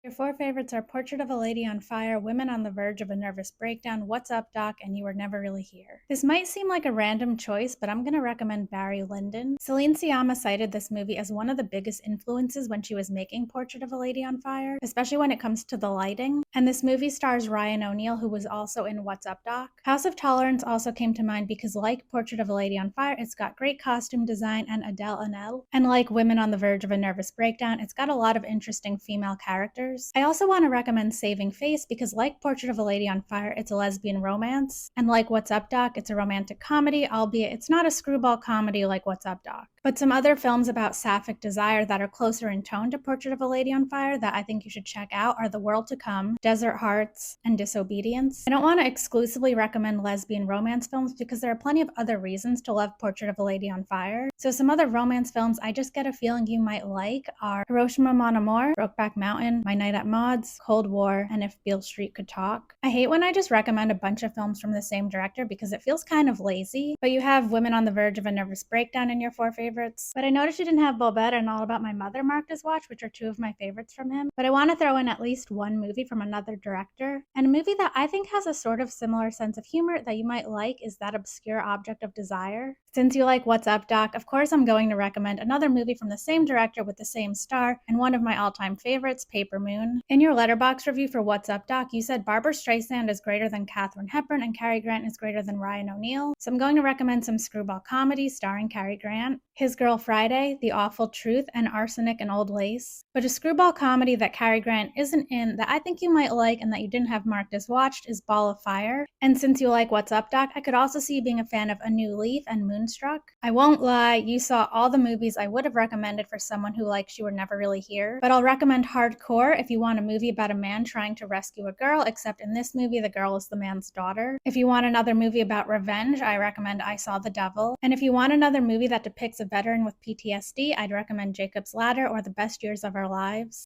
Your four favorites are Portrait of a Lady on Fire, Women on the Verge of a Nervous Breakdown, What's Up, Doc, and You Were Never Really Here. This might seem like a random choice, but I'm going to recommend Barry Lyndon. Céline Sciamma cited this movie as one of the biggest influences when she was making Portrait of a Lady on Fire, especially when it comes to the lighting. And this movie stars Ryan O'Neal, who was also in What's Up, Doc. House of Tolerance also came to mind because, like Portrait of a Lady on Fire, it's got great costume design and Adele Anel. And like Women on the Verge of a Nervous Breakdown, it's got a lot of interesting female characters. I also want to recommend Saving Face because, like Portrait of a Lady on Fire, it's a lesbian romance. And like What's Up, Doc, it's a romantic comedy, albeit it's not a screwball comedy like What's Up, Doc. But some other films about sapphic desire that are closer in tone to Portrait of a Lady on Fire that I think you should check out are The World to Come, Desert Hearts, and Disobedience. I don't want to exclusively recommend lesbian romance films because there are plenty of other reasons to love Portrait of a Lady on Fire. So some other romance films I just get a feeling you might like are Hiroshima Mon Amour, Brokeback Mountain, My Night at Maud's, Cold War, and If Beale Street Could Talk. I hate when I just recommend a bunch of films from the same director because it feels kind of lazy, but you have Women on the Verge of a Nervous Breakdown in your four favorites. But I noticed you didn't have Bobette and All About My Mother marked as watch, which are two of my favorites from him. But I want to throw in at least one movie from another director, and a movie that I think has a sort of similar sense of humor that you might like is That Obscure Object of Desire. Since you like What's Up, Doc, of course I'm going to recommend another movie from the same director with the same star, and one of my all-time favorites, Paper Moon. In your Letterboxd review for What's Up, Doc, you said Barbara Streisand is greater than Katharine Hepburn and Cary Grant is greater than Ryan O'Neal, so I'm going to recommend some screwball comedy starring Cary Grant, His Girl Friday, The Awful Truth, and Arsenic and Old Lace. But a screwball comedy that Cary Grant isn't in that I think you might like and that you didn't have marked as watched is Ball of Fire. And since you like What's Up, Doc, I could also see you being a fan of A New Leaf and Moonstruck. I won't lie, you saw all the movies I would have recommended for someone who likes You Were Never Really Here, but I'll recommend Hardcore if you want a movie about a man trying to rescue a girl, except in this movie the girl is the man's daughter. If you want another movie about revenge, I recommend I Saw the Devil. And if you want another movie that depicts a veteran with PTSD, I'd recommend Jacob's Ladder or The Best Years of Our Lives.